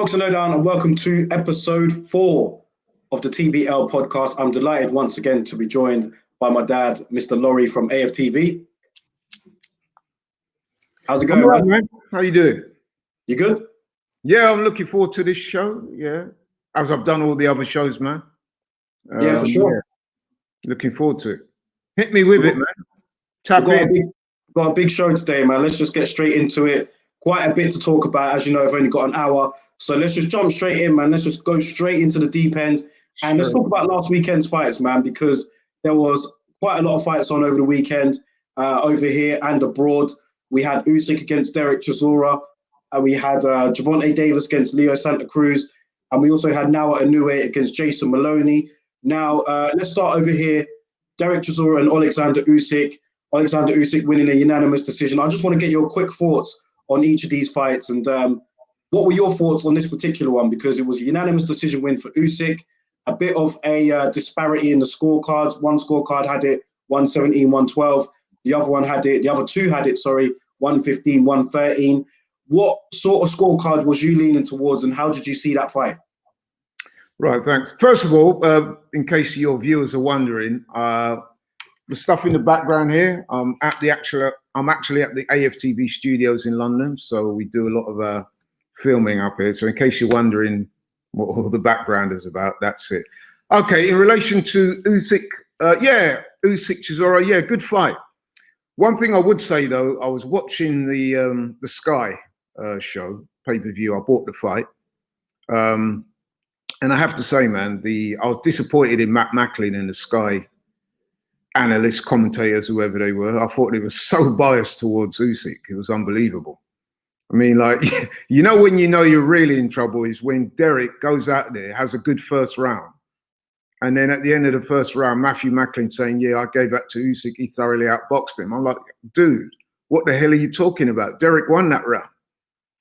Welcome to Lowdown and welcome to episode 4 of the TBL podcast. I'm delighted once again to be joined by my dad, Mr. Laurie from AFTV. How's it going, right, man? How you doing? You good? Yeah, I'm looking forward to this show. Yeah, as I've done all the other shows, man. Yeah, for sure. Yeah. Looking forward to it. Hit me with it, man. Tap in. Got a big show today, man. Let's just get straight into it. Quite a bit to talk about. As you know, I've only got an hour. So let's just jump straight in, man. Let's just go straight into the deep end. And let's talk about last weekend's fights, man, because there was quite a lot of fights on over the weekend, over here and abroad. We had Usyk against Derek Chisora. We had Gervonta Davis against Leo Santa Cruz. And we also had Noah Inoue against Jason Maloney. Now, let's start over here. Derek Chisora and Alexander Usyk. Alexander Usyk winning a unanimous decision. I just want to get your quick thoughts on each of these fights. And what were your thoughts on this particular one? Because it was a unanimous decision win for Usyk. A bit of a disparity in the scorecards. One scorecard had it 117, 112. The other two had it, 115, 113. What sort of scorecard was you leaning towards and how did you see that fight? Right, thanks. First of all, in case your viewers are wondering, the stuff in the background here, I'm actually at the AFTV studios in London, so we do a lot of filming up here. So in case you're wondering what all the background is about, that's it. Okay, in relation to Usyk, Usyk Chisora, yeah, good fight. One thing I would say though, I was watching the Sky show pay-per-view. I bought the fight, and I have to say, man, I was disappointed in Matt Macklin and the Sky analysts, commentators, whoever they were. I thought they were so biased towards Usyk. It was unbelievable. I mean, like, when you know you're really in trouble is when Derek goes out there, has a good first round. And then at the end of the first round, Matthew Macklin saying, yeah, I gave that to Usyk. He thoroughly outboxed him. I'm like, dude, what the hell are you talking about? Derek won that round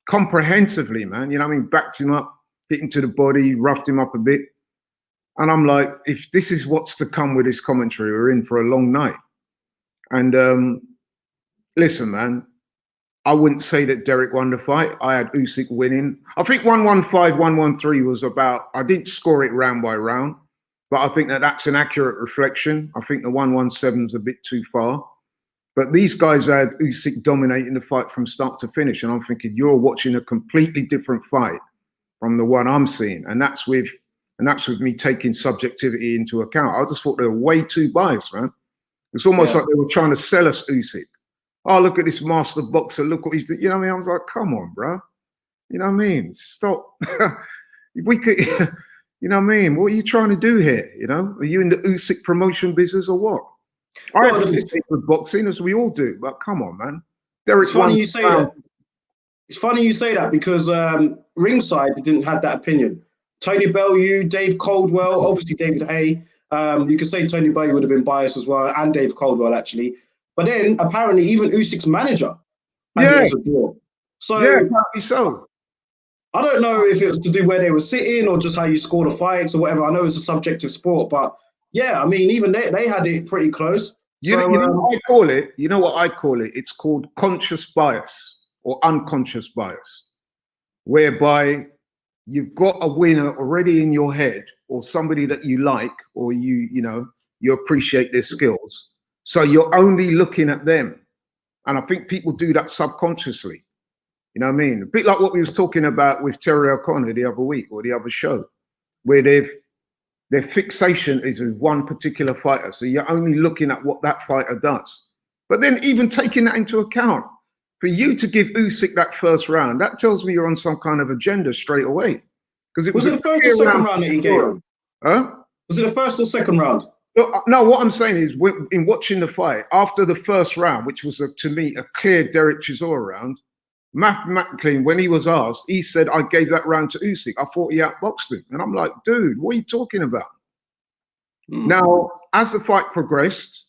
comprehensively, man. You know what I mean? Backed him up, hit him to the body, roughed him up a bit. And I'm like, if this is what's to come with this commentary, we're in for a long night. And listen, man, I wouldn't say that Derek won the fight. I had Usyk winning. I think 115, 113 was about, I didn't score it round by round, but I think that that's an accurate reflection. I think the 117 is a bit too far. But these guys had Usyk dominating the fight from start to finish. And I'm thinking, you're watching a completely different fight from the one I'm seeing. And that's with me taking subjectivity into account. I just thought they were way too biased, man. It's almost like they were trying to sell us Usyk. Oh, look at this master boxer. Look what he's doing. You know what I mean? I was like, come on, bro. You know what I mean? Stop. We could, you know what I mean? What are you trying to do here? You know, are you in the Usyk promotion business or what? I have with boxing, as we all do, but come on, man. It's funny you say that. It's funny you say that because Ringside didn't have that opinion. Tony Bellew, Dave Caldwell, obviously David Hay. You could say Tony Bellew would have been biased as well, and Dave Caldwell actually. But then apparently even Usyk's manager had it as a draw. So yeah, exactly so. I don't know if it was to do where they were sitting or just how you score the fights or whatever. I know it's a subjective sport, but yeah, I mean, even they had it pretty close. You know what I call it? You know what I call it? It's called conscious bias or unconscious bias, whereby you've got a winner already in your head or somebody that you like or you appreciate their skills. So you're only looking at them. And I think people do that subconsciously. You know what I mean? A bit like what we was talking about with Terry O'Connor the other week or the other show, where their fixation is with one particular fighter. So you're only looking at what that fighter does. But then even taking that into account, for you to give Usyk that first round, that tells me you're on some kind of agenda straight away. Because was it the first or second round that he gave him? Huh? Was it the first or second round? No, what I'm saying is, in watching the fight, after the first round, which was, to me, a clear Derek Chisora round, Matt Macklin, when he was asked, he said, I gave that round to Usyk. I thought he outboxed him. And I'm like, dude, what are you talking about? Now, as the fight progressed,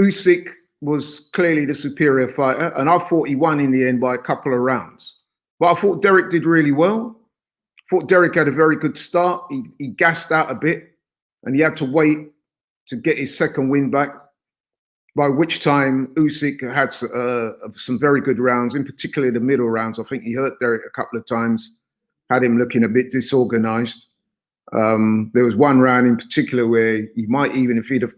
Usyk was clearly the superior fighter, and I thought he won in the end by a couple of rounds. But I thought Derek did really well. I thought Derek had a very good start. He gassed out a bit, and he had to wait to get his second win back. by which time Usyk had some very good rounds, in particular the middle rounds. I think he hurt Derek a couple of times, had him looking a bit disorganized. There was one round in particular where he might even, if he'd have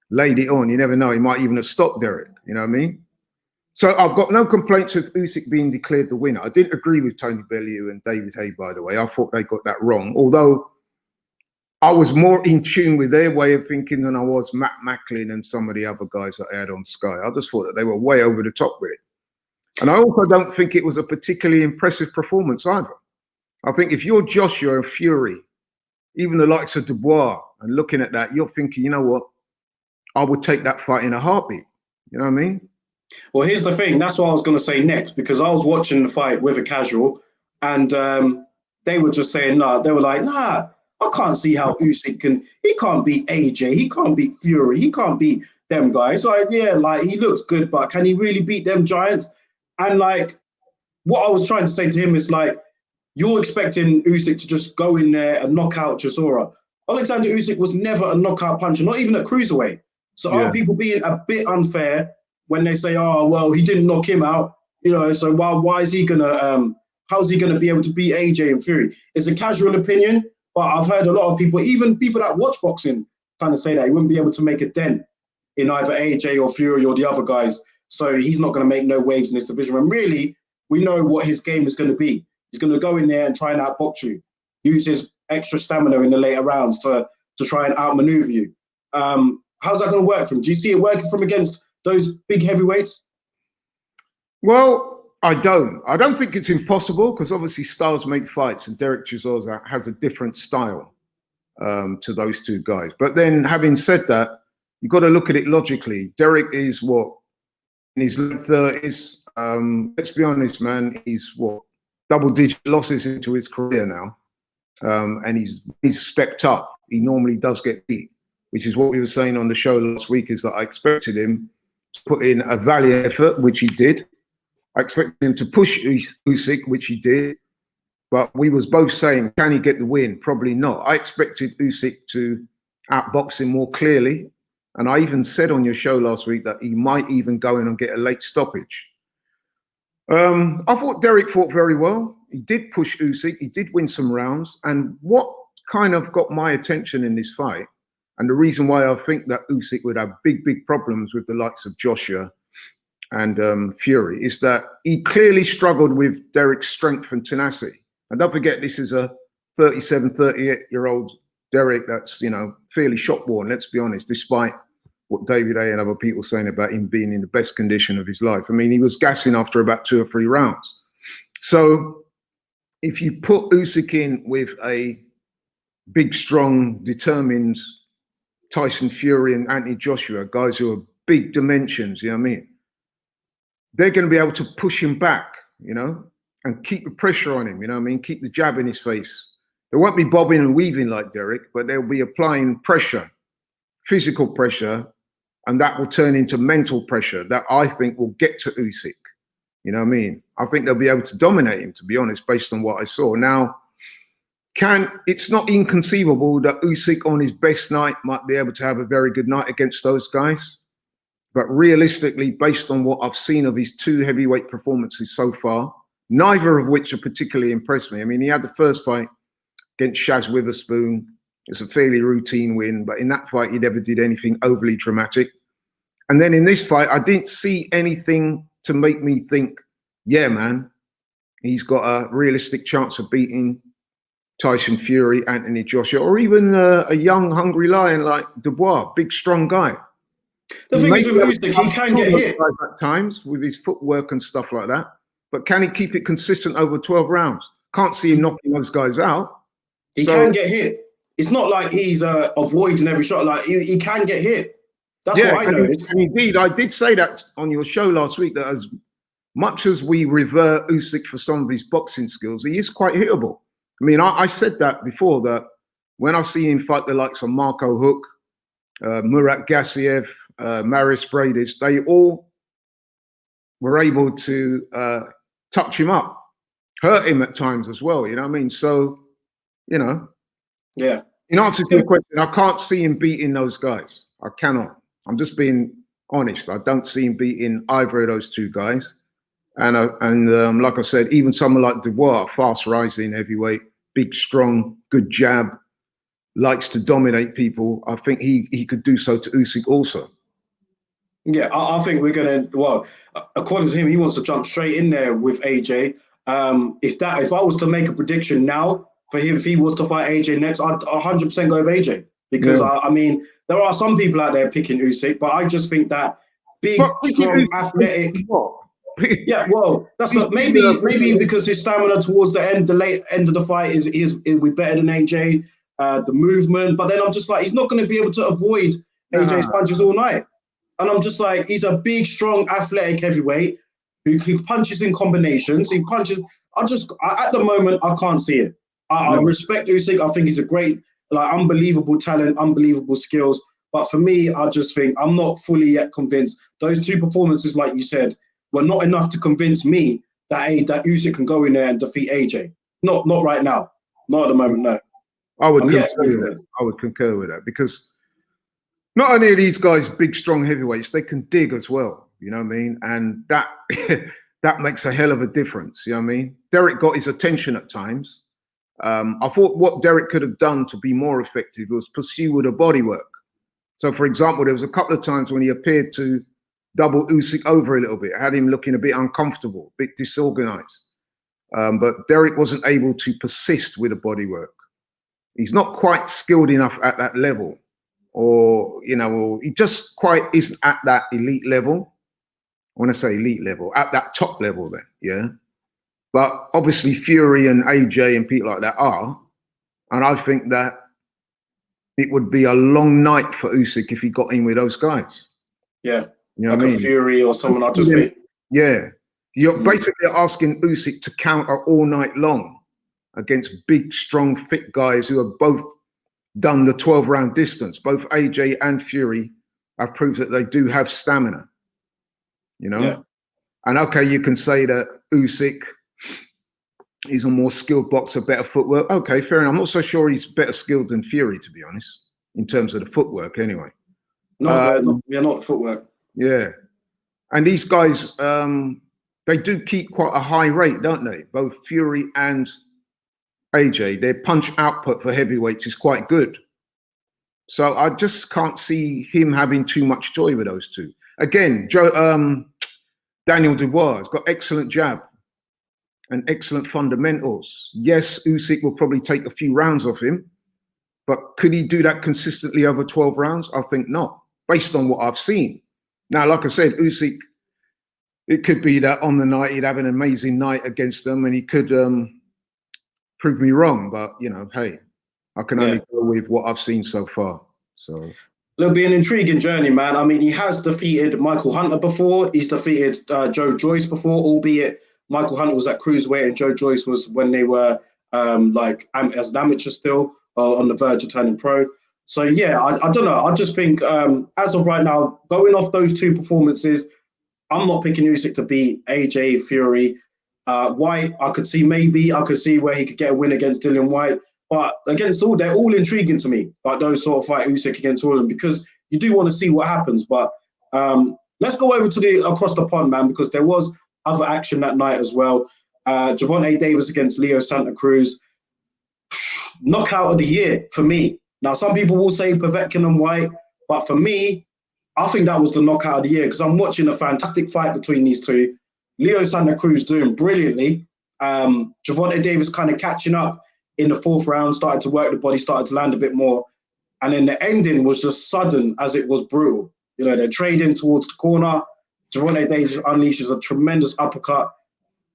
laid it on, you never know, he might even have stopped Derek, you know what I mean? So I've got no complaints with Usyk being declared the winner. I didn't agree with Tony Bellew and David Haye, by the way. I thought they got that wrong, although I was more in tune with their way of thinking than I was Matt Macklin and some of the other guys that I had on Sky. I just thought that they were way over the top with it. And I also don't think it was a particularly impressive performance either. I think if you're Joshua and Fury, even the likes of Dubois, and looking at that, you're thinking, you know what? I would take that fight in a heartbeat. You know what I mean? Well, here's the thing. That's what I was going to say next, because I was watching the fight with a casual, and they were just saying, nah, they were like, nah, I can't see how Usyk he can't beat AJ, he can't beat Fury, he can't beat them guys. Like, yeah, like he looks good, but can he really beat them giants? And like, what I was trying to say to him is like, you're expecting Usyk to just go in there and knock out Chisora. Alexander Usyk was never a knockout puncher, not even at cruiserweight. So are people being a bit unfair when they say, oh, well, he didn't knock him out, you know, so why is he gonna how's he gonna be able to beat AJ and Fury? It's a casual opinion, but I've heard a lot of people, even people that watch boxing, kind of say that he wouldn't be able to make a dent in either AJ or Fury or the other guys. So he's not gonna make no waves in this division. And really, we know what his game is gonna be. He's gonna go in there and try and outbox you, use his extra stamina in the later rounds to try and outmaneuver you. How's that gonna work for him? Do you see it working from against those big heavyweights? Well, I don't think it's impossible, because obviously styles make fights, and Derek Chisora has a different style to those two guys. But then, having said that, you've got to look at it logically. Derek is what, in his late 30s. Let's be honest, man, he's what, double-digit losses into his career now, and he's stepped up. He normally does get beat, which is what we were saying on the show last week, is that I expected him to put in a valiant effort, which he did. I expected him to push Usyk, which he did. But we was both saying, can he get the win? Probably not. I expected Usyk to outbox him more clearly. And I even said on your show last week that he might even go in and get a late stoppage. I thought Derek fought very well. He did push Usyk. He did win some rounds. And what kind of got my attention in this fight, and the reason why I think that Usyk would have big problems with the likes of Joshua and Fury, is that he clearly struggled with Derek's strength and tenacity. And don't forget, this is a 37, 38-year-old Derek that's, you know, fairly shot-worn, let's be honest, despite what David Haye and other people saying about him being in the best condition of his life. I mean, he was gassing after about 2 or 3 rounds. So if you put Usyk in with a big, strong, determined Tyson Fury and Anthony Joshua, guys who are big dimensions, you know what I mean? They're going to be able to push him back, you know, and keep the pressure on him, you know what I mean? Keep the jab in his face. They won't be bobbing and weaving like Derek, but they'll be applying pressure, physical pressure, and that will turn into mental pressure that I think will get to Usyk. You know what I mean? I think they'll be able to dominate him, to be honest, based on what I saw. Now, it's not inconceivable that Usyk on his best night might be able to have a very good night against those guys. But realistically, based on what I've seen of his 2 heavyweight performances so far, neither of which have particularly impressed me. I mean, he had the first fight against Shaz Witherspoon. It's a fairly routine win, but in that fight, he never did anything overly dramatic. And then in this fight, I didn't see anything to make me think, yeah, man, he's got a realistic chance of beating Tyson Fury, Anthony Joshua, or even a young, hungry lion like Dubois, big, strong guy. The thing is with Usyk, he can get hit at times with his footwork and stuff like that. But can he keep it consistent over 12 rounds? Can't see him knocking those guys out. He can get hit. It's not like he's avoiding every shot. Like he can get hit. That's what I noticed. And indeed, I did say that on your show last week, that as much as we revere Usyk for some of his boxing skills, he is quite hittable. I mean, I said that before, that when I see him fight the likes of Marco Huck, Murat Gassiev, Marius Bradis, they all were able to touch him up, hurt him at times as well, you know what I mean? So, you know, yeah. In answer to your question, I can't see him beating those guys. I cannot. I'm just being honest. I don't see him beating either of those two guys. And like I said, even someone like Dubois, fast rising heavyweight, big, strong, good jab, likes to dominate people. I think he could do so to Usyk also. Yeah, I think we're gonna. Well, according to him, he wants to jump straight in there with AJ. If I was to make a prediction now for him, if he was to fight AJ next, I'd 100% go with AJ because I mean there are some people out there picking Usyk, but I just think that big, strong, athletic. Yeah, well, that's not maybe because his stamina towards the late end of the fight is we better than AJ. The movement, but then I'm just like he's not going to be able to avoid AJ's punches all night. And I'm just like, he's a big, strong, athletic heavyweight who punches in combinations. He punches. At the moment, I can't see it. I respect Usyk. I think he's a great, unbelievable talent, unbelievable skills. But for me, I just think I'm not fully yet convinced. Those two performances, like you said, were not enough to convince me that Usyk can go in there and defeat AJ. Not right now. Not at the moment, no. I would concur with that because not only are these guys big, strong heavyweights, they can dig as well. You know what I mean? And that that makes a hell of a difference. You know what I mean? Derek got his attention at times. I thought what Derek could have done to be more effective was pursue with a body work. So, for example, there was a couple of times when he appeared to double Usyk over a little bit, had him looking a bit uncomfortable, a bit disorganized. But Derek wasn't able to persist with the body work. He's not quite skilled enough at that level. Or he just quite isn't at that elite level. I want to say elite level, at that top level then, yeah. But obviously Fury and AJ and people like that are. And I think that it would be a long night for Usyk if he got in with those guys. Yeah, you know like a Fury or someone, I just think. Yeah, you're basically asking Usyk to counter all night long against big, strong, fit guys who have both done the 12-round distance. Both AJ and Fury have proved that they do have stamina, Yeah. And okay, you can say that Usyk is a more skilled boxer, better footwork. Okay, fair enough. I'm not so sure he's better skilled than Fury, to be honest, in terms of the footwork anyway. Not the footwork. Yeah. And these guys, they do keep quite a high rate, don't they? Both Fury and AJ, their punch output for heavyweights is quite good. So I just can't see him having too much joy with those two. Again, Daniel Dubois has got excellent jab and excellent fundamentals. Yes, Usyk will probably take a few rounds off him, but could he do that consistently over 12 rounds? I think not, based on what I've seen. Now, like I said, Usyk, it could be that on the night he'd have an amazing night against them and he could prove me wrong, but hey, I can only go with what I've seen so far. So it'll be an intriguing journey, man. I mean, he has defeated Michael Hunter before. He's defeated Joe Joyce before, albeit Michael Hunter was at cruiserweight and Joe Joyce was when they were as an amateur still, on the verge of turning pro. So yeah, I don't know. I just think as of right now, going off those two performances, I'm not picking Usyk to beat AJ Fury. White, I could see where he could get a win against Dillian White, but they're all intriguing to me. Like those sort of fight Usyk against all of them, because you do want to see what happens. But let's go over to the across the pond, man, because there was other action that night as well. Gervonta Davis against Leo Santa Cruz, knockout of the year for me. Now, some people will say Povetkin and White, but for me, I think that was the knockout of the year because I'm watching a fantastic fight between these two. Leo Santa Cruz doing brilliantly. Gervonta Davis kind of catching up in the fourth round, started to work the body, started to land a bit more. And then the ending was just sudden as it was brutal. They're trading towards the corner. Gervonta Davis unleashes a tremendous uppercut.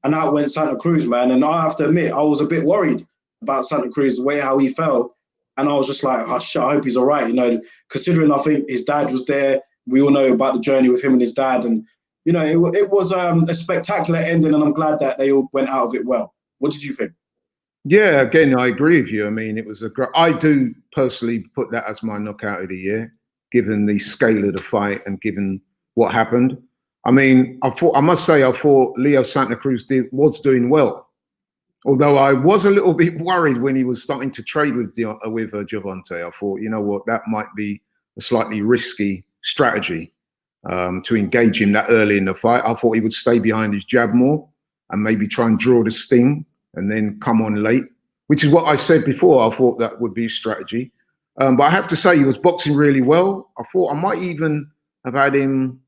And out went Santa Cruz, man. And I have to admit, I was a bit worried about Santa Cruz, the way how he fell. And I was just like, oh, shit, I hope he's all right. Considering I think his dad was there. We all know about the journey with him and his dad. And, it was a spectacular ending. And I'm glad that they all went out of it well. What did you think? Yeah, again, I agree with you. I mean, it was I do personally put that as my knockout of the year, given the scale of the fight and given what happened. I mean, I must say, I thought Leo Santa Cruz was doing well. Although I was a little bit worried when he was starting to trade with Gervonta. I thought, you know what, that might be a slightly risky strategy. to engage him that early in the fight. I thought he would stay behind his jab more and maybe try and draw the sting and then come on late, which is what I said before. I thought that would be a strategy. But I have to say he was boxing really well. I thought I might even have had him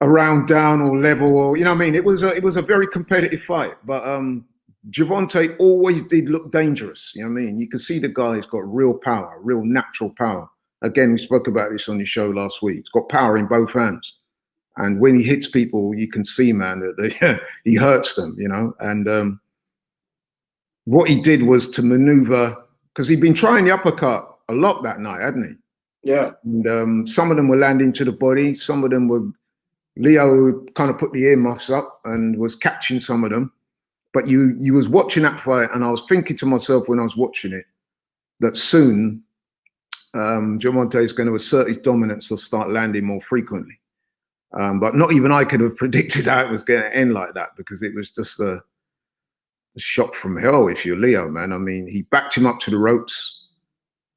around down or level, or, you know what I mean? It was a very competitive fight, but Deontay always did look dangerous. You know what I mean? You can see the guy's got real power, real natural power. Again, we spoke about this on your show last week. He's got power in both hands. And when he hits people, you can see, man, that he hurts them, you know? And what he did was to maneuver, because he'd been trying the uppercut a lot that night, hadn't he? Yeah. And some of them were landing to the body. Some of them were, Leo kind of put the earmuffs up and was catching some of them. But you was watching that fight, and I was thinking to myself when I was watching it that soon Deontay is going to assert his dominance or start landing more frequently. But not even I could have predicted how it was going to end like that, because it was just a shot from hell if you're Leo, man. I mean, he backed him up to the ropes,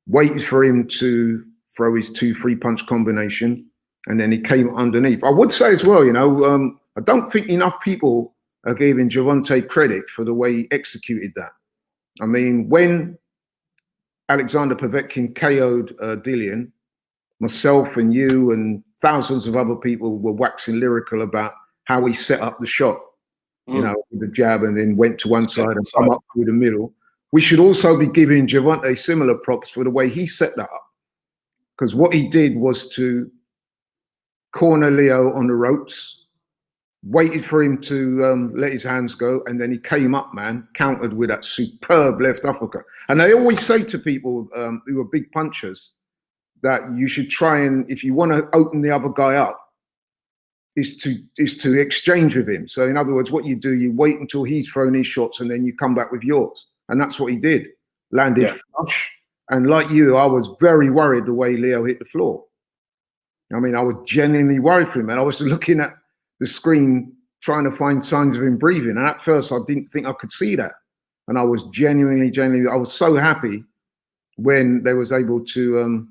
waited for him to throw his 2-3 punch combination, and then he came underneath. I would say as well, you know, I don't think enough people are giving Deontay credit for the way he executed that. I mean, when Alexander Povetkin KO'd Dillian, myself and you and thousands of other people were waxing lyrical about how he set up the shot, you know, with the jab, and then went to one side and come up through the middle. We should also be giving Deontay similar props for the way he set that up. Because what he did was to corner Leo on the ropes, waited for him to let his hands go, and then he came up, man, countered with that superb left uppercut. And they always say to people who are big punchers that you should try and, if you want to open the other guy up, is to exchange with him. So in other words, what you do, you wait until he's thrown his shots and then you come back with yours. And that's what he did. Landed flush. And like you, I was very worried the way Leo hit the floor. I mean, I was genuinely worried for him, and I was looking at the screen trying to find signs of him breathing. And at first I didn't think I could see that. And I was genuinely, I was so happy when they was able to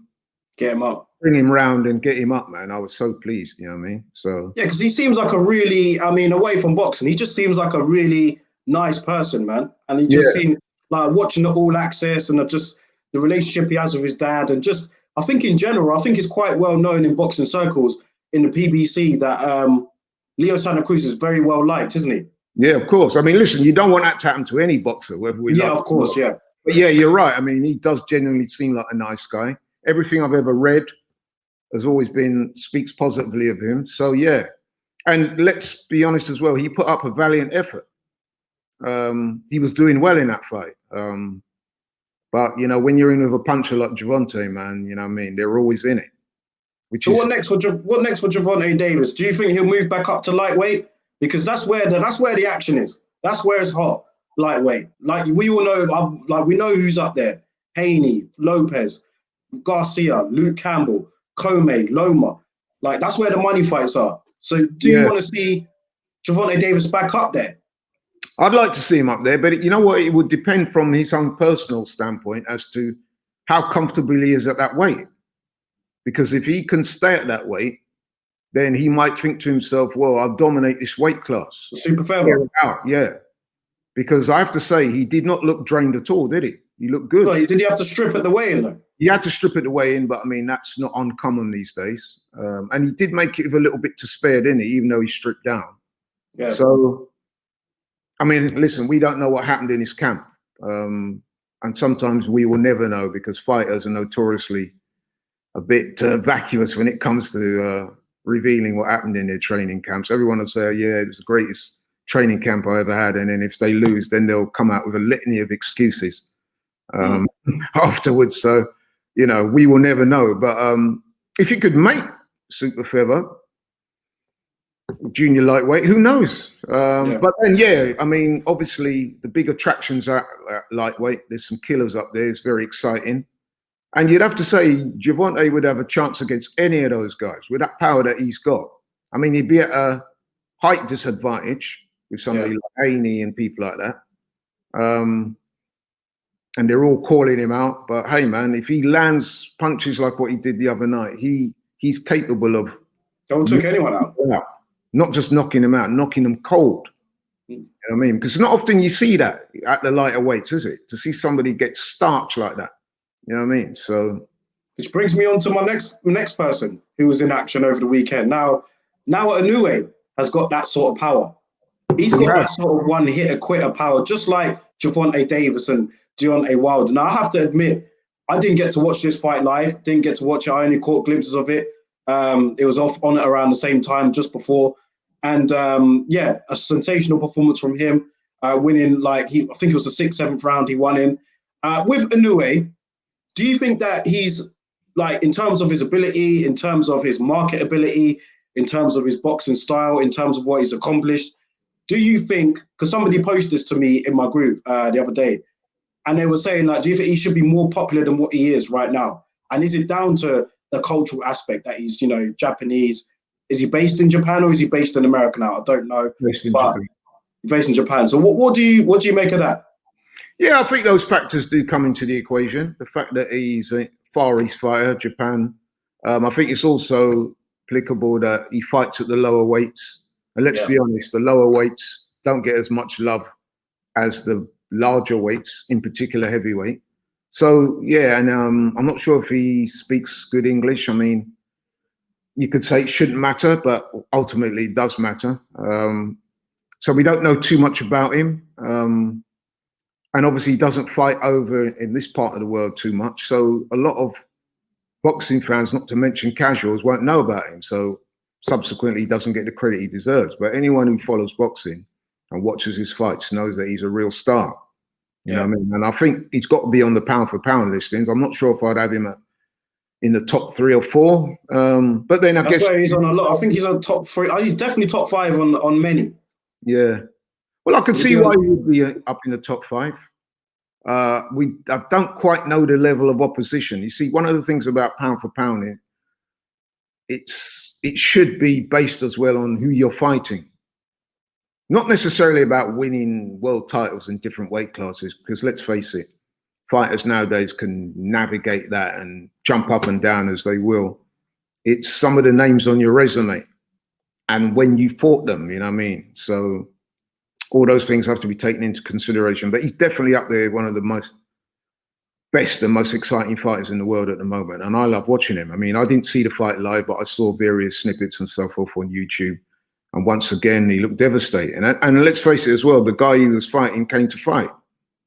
get him up, bring him round and get him up, man. I was so pleased, you know what I mean? So yeah, because he seems like a really, I mean, away from boxing, he just seems like a really nice person, man. And he just seemed like, watching the All Access and just the relationship he has with his dad, and just, I think in general, I think it's quite well known in boxing circles in the PBC that Leo Santa Cruz is very well liked, isn't he? Yeah, of course. I mean, listen, you don't want that to happen to any boxer, whether we of course, yeah. But yeah, you're right. I mean, he does genuinely seem like a nice guy. Everything I've ever read has always been, speaks positively of him. So yeah. And let's be honest as well, he put up a valiant effort. He was doing well in that fight. But, you know, when you're in with a puncher like Deontay, man, you know what I mean? They're always in it. So what next for Gervonta Davis? Do you think he'll move back up to lightweight? Because that's where the action is. That's where it's hot, lightweight. Like we all know, we know who's up there: Haney, Lopez, Garcia, Luke Campbell, Comey, Loma. Like that's where the money fights are. So do you want to see Gervonta Davis back up there? I'd like to see him up there, but you know what? It would depend from his own personal standpoint as to how comfortable he is at that weight. Because if he can stay at that weight, then he might think to himself, well, I'll dominate this weight class. Super feather. Yeah. Because I have to say, he did not look drained at all, did he? He looked good. No, did he have to strip at the weigh-in though? He had to strip at the weigh-in, but I mean, that's not uncommon these days. And he did make it with a little bit to spare, didn't he? Even though he stripped down. Yeah. So, I mean, listen, we don't know what happened in his camp. And sometimes we will never know, because fighters are notoriously a bit vacuous when it comes to revealing what happened in their training camps. Everyone will say, yeah, it was the greatest training camp I ever had. And then if they lose, then they'll come out with a litany of excuses afterwards. So, you know, we will never know. But if you could make super feather, junior lightweight, who knows? But then, yeah, I mean, obviously the big attractions are lightweight. There's some killers up there. It's very exciting. And you'd have to say Gervonta would have a chance against any of those guys with that power that he's got. I mean, he'd be at a height disadvantage with somebody like Haney and people like that. And they're all calling him out. But hey, man, if he lands punches like what he did the other night, he's capable of No one took anyone out. Not just knocking them out, knocking them cold. You know what I mean? Because not often you see that at the lighter weights, is it? To see somebody get starched like that. You know what I mean? So, which brings me on to my next person who was in action over the weekend. Now Inoue has got that sort of power. He's got that sort of one-hitter quitter power, just like Gervonta Davis and Deontay Wilder. Now, I have to admit, I didn't get to watch this fight live. Didn't get to watch it. I only caught glimpses of it. It was off on it around the same time, just before. And yeah, a sensational performance from him, winning I think it was the 6th, 7th round he won in. With Inoue, do you think that he's, like, in terms of his ability, in terms of his marketability, in terms of his boxing style, in terms of what he's accomplished, do you think, because somebody posted this to me in my group the other day, and they were saying, like, do you think he should be more popular than what he is right now? And is it down to the cultural aspect that he's, you know, Japanese? Is he based in Japan or is he based in America now? I don't know. Based in Japan. Based in Japan. So what do you make of that? Yeah, I think those factors do come into the equation. The fact that he's a Far East fighter, Japan. I think it's also applicable that he fights at the lower weights. And let's be honest, the lower weights don't get as much love as the larger weights, in particular heavyweight. So, yeah, and I'm not sure if he speaks good English. I mean, you could say it shouldn't matter, but ultimately it does matter. So we don't know too much about him. And obviously he doesn't fight over in this part of the world too much. So a lot of boxing fans, not to mention casuals, won't know about him. So subsequently he doesn't get the credit he deserves. But anyone who follows boxing and watches his fights knows that he's a real star. You know what I mean? And I think he's got to be on the pound for pound listings. I'm not sure if I'd have him in the top 3 or 4. But then I guess where he's on a lot. I think he's on top 3. He's definitely top 5 on many. Yeah. Well, I could see why he would be up in the top 5. I don't quite know the level of opposition. You see, one of the things about pound for pound, it should be based as well on who you're fighting. Not necessarily about winning world titles in different weight classes, because let's face it, fighters nowadays can navigate that and jump up and down as they will. It's some of the names on your resume and when you fought them, you know what I mean? So all those things have to be taken into consideration. But he's definitely up there, one of the best and most exciting fighters in the world at the moment. And I love watching him. I mean, I didn't see the fight live, but I saw various snippets and so forth on YouTube. And once again, he looked devastating. And let's face it as well, the guy he was fighting came to fight.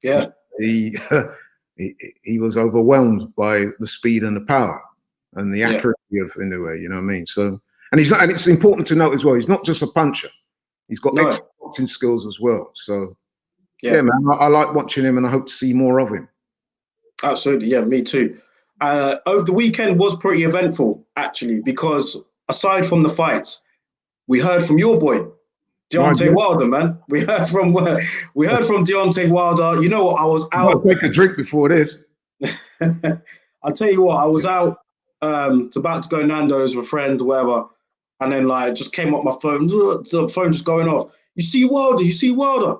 Yeah. He was overwhelmed by the speed and the power and the accuracy of Inoue, you know what I mean? So, and it's important to note as well, he's not just a puncher. He's got excellent boxing skills as well. So, yeah, man, I like watching him and I hope to see more of him. Absolutely, yeah, me too. Over the weekend was pretty eventful, actually, because aside from the fights, we heard from your boy, Deontay Wilder, man. We heard from Deontay Wilder. You know what? I was out. I'll take a drink before this. I'll tell you what, I was out, about to go Nando's with a friend or whatever, and then just came up my phone, the phone just going off. You see Wilder? You see Wilder?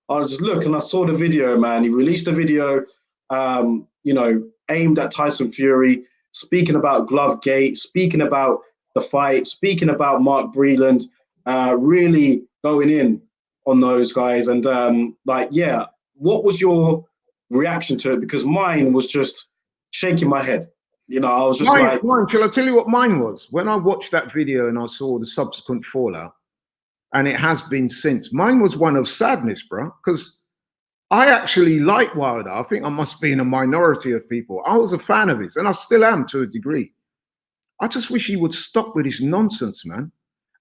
I was just looking, I saw the video, man. He released a video, aimed at Tyson Fury, speaking about Glovegate, speaking about the fight, speaking about Mark Breland, really going in on those guys. And what was your reaction to it? Because mine was just shaking my head. You know, I was just mine, shall I tell you what mine was? When I watched that video and I saw the subsequent fallout, and it has been since, mine was one of sadness, bro, because I actually like Wilder. I think I must be in a minority of people. I was a fan of his, and I still am to a degree. I just wish he would stop with his nonsense, man.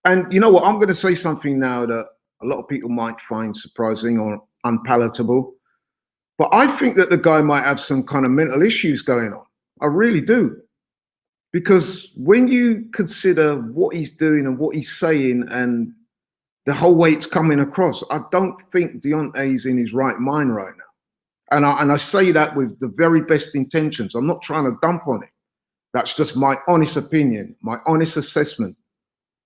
And you know what? I'm going to say something now that a lot of people might find surprising or unpalatable. But I think that the guy might have some kind of mental issues going on. I really do. Because when you consider what he's doing and what he's saying and the whole way it's coming across, I don't think Deontay's in his right mind right now. And I say that with the very best intentions. I'm not trying to dump on him. That's just my honest opinion, my honest assessment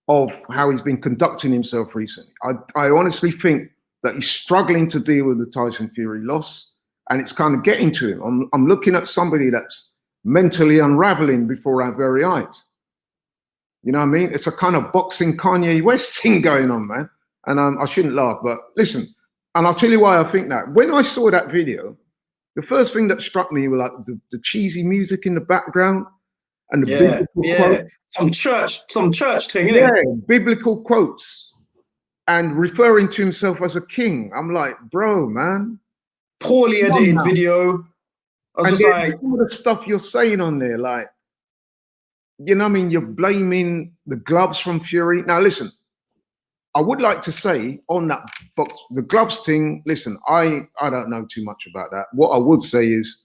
of how he's been conducting himself recently. I honestly think that he's struggling to deal with the Tyson Fury loss, and it's kind of getting to him. I'm looking at somebody that's mentally unraveling before our very eyes. You know what I mean? It's a kind of boxing Kanye West thing going on, man. And I shouldn't laugh, but listen, and I'll tell you why I think that. When I saw that video, the first thing that struck me was like the cheesy music in the background and the biblical quotes. Some church thing, innit? Yeah, biblical quotes and referring to himself as a king. I'm like, bro, man. Poorly edited video. I was and just like, all the stuff you're saying on there, like, you know what I mean? You're blaming the gloves from Fury. Now, listen, I would like to say on that box, the gloves thing, listen, I don't know too much about that. What I would say is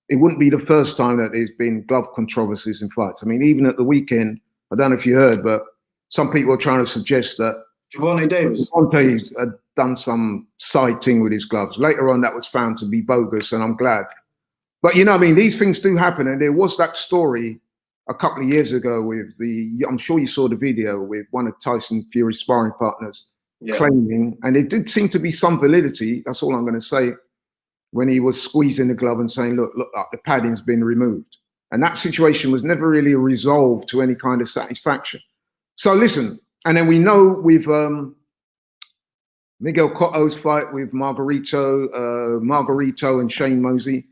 it wouldn't be the first time that there's been glove controversies in fights. I mean, even at the weekend, I don't know if you heard, but some people are trying to suggest that Deontay had done some side thing with his gloves. Later on, that was found to be bogus, and I'm glad. But you know what I mean? These things do happen. And there was that story a couple of years ago with I'm sure you saw the video with one of Tyson Fury's sparring partners claiming, and it did seem to be some validity, that's all I'm going to say, when he was squeezing the glove and saying, look, the padding's been removed. And that situation was never really resolved to any kind of satisfaction. So listen, and then we know with Miguel Cotto's fight with Margarito and Shane Mosley,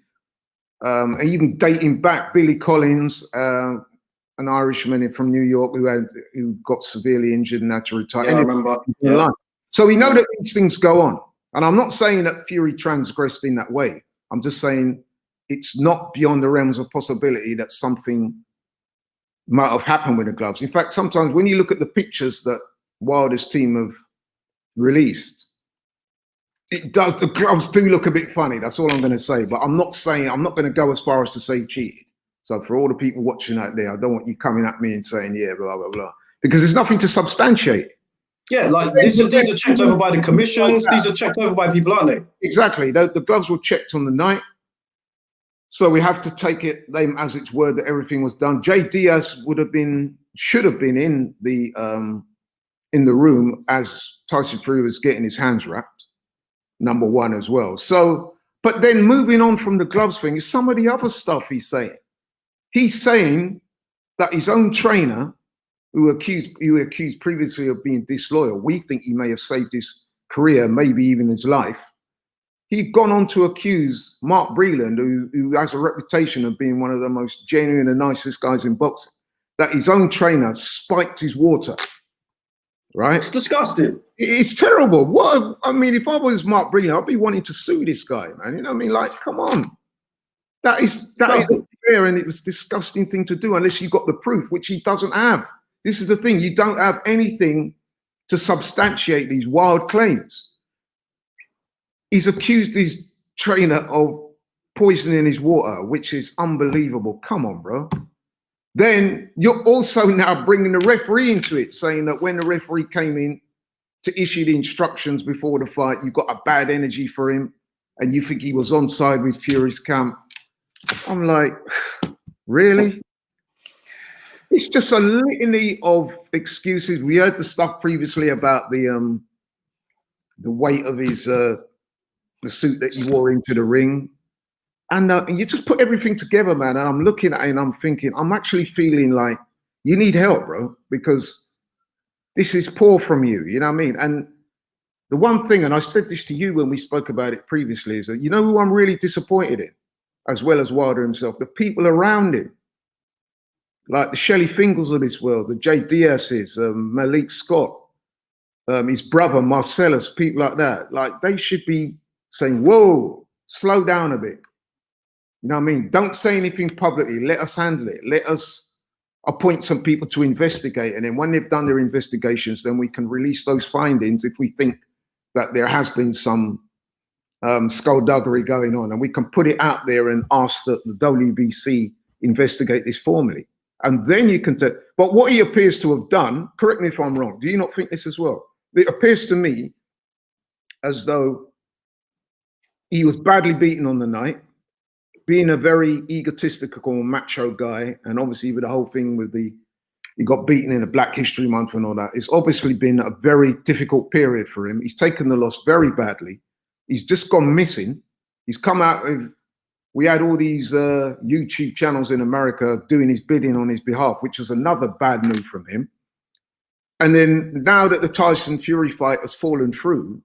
and even dating back, Billy Collins, an Irishman from New York who got severely injured and had to retire. Yeah, I remember. Yeah. So we know that these things go on. And I'm not saying that Fury transgressed in that way. I'm just saying it's not beyond the realms of possibility that something might have happened with the gloves. In fact, sometimes when you look at the pictures that Wilder's team have released, the gloves do look a bit funny. That's all I'm going to say. But I'm not going to go as far as to say cheated. So for all the people watching out there, I don't want you coming at me and saying, yeah, blah, blah, blah. Because there's nothing to substantiate. Yeah, like these are checked over by the commissions. These are checked over by people, aren't they? Exactly. The gloves were checked on the night. So we have to take them as its word that everything was done. Jay Diaz should have been in the room as Tyson Fury was getting his hands wrapped. Number one as well. So, but then moving on from the gloves thing is some of the other stuff he's saying. He's saying that his own trainer, who accused previously of being disloyal, we think he may have saved his career, maybe even his life. He'd gone on to accuse Mark Breland, who has a reputation of being one of the most genuine and nicest guys in boxing, that his own trainer spiked his water. Right? It's disgusting. It's terrible. What I mean, if I was Mark Breland, I'd be wanting to sue this guy, man. You know what I mean? Like, come on. That is fair, and it was a disgusting thing to do unless you got the proof, which he doesn't have. This is the thing. You don't have anything to substantiate these wild claims. He's accused his trainer of poisoning his water, which is unbelievable. Come on, bro. Then you're also now bringing the referee into it, saying that when the referee came in to issue the instructions before the fight, you got a bad energy for him and you think he was on side with Fury's camp. I'm like, really? It's just a litany of excuses. We heard the stuff previously about the weight of his the suit that he wore into the ring. And you just put everything together, man. And I'm looking at it and I'm thinking, I'm actually feeling like you need help, bro, because this is poor from you. You know what I mean? And the one thing, and I said this to you when we spoke about it previously, is that you know who I'm really disappointed in, as well as Wilder himself, the people around him, like the Shelley Fingles of this world, the Jay Diaz's, Malik Scott, his brother Marcellus, people like that. Like they should be saying, whoa, slow down a bit. You know what I mean? Don't say anything publicly. Let us handle it. Let us appoint some people to investigate. And then when they've done their investigations, then we can release those findings if we think that there has been some skullduggery going on. And we can put it out there and ask that the WBC investigate this formally. And then you can tell. But what he appears to have done, correct me if I'm wrong, do you not think this as well? It appears to me as though he was badly beaten on the night, being a very egotistical macho guy, and obviously with the whole thing with he got beaten in a Black History Month and all that, it's obviously been a very difficult period for him. He's taken the loss very badly. He's just gone missing. He's come out with, we had all these YouTube channels in America doing his bidding on his behalf, which was another bad move from him. And then now that the Tyson Fury fight has fallen through,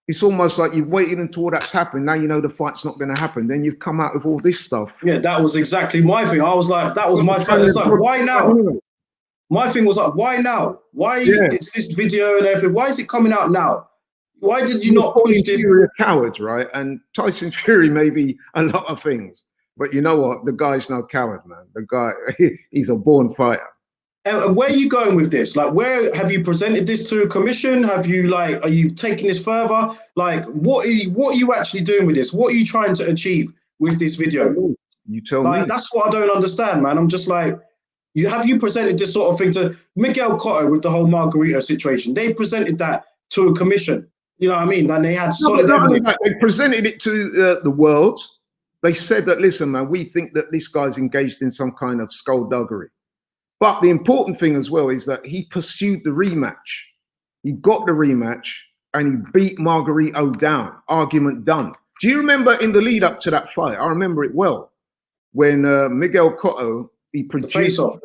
it's almost like you've waited until all that's happened. Now you know the fight's not going to happen. Then you've come out with all this stuff. Yeah, that was exactly my thing. I was like, that was my thing. It's like, why now? My thing was like, why now? Why is this video and everything? Why is it coming out now? Why did you not push this? Fury a coward, right? And Tyson Fury may be a lot of things, but you know what? The guy's no coward, man. The guy, he's a born fighter. And where are you going with this? Like, where have you presented this to a commission? Have you are you taking this further? Like, what are you actually doing with this? What are you trying to achieve with this video? You tell me. That's what I don't understand, man. I'm just like, you presented this sort of thing to Miguel Cotto with the whole Margarito situation? They presented that to a commission. You know what I mean? And they had solid evidence. They presented it to the world. They said that, listen, man, we think that this guy's engaged in some kind of skullduggery. But the important thing as well is that he pursued the rematch. He got the rematch and he beat Margarito down. Argument done. Do you remember in the lead up to that fight? I remember it well. When Miguel Cotto, he produced... The face-off.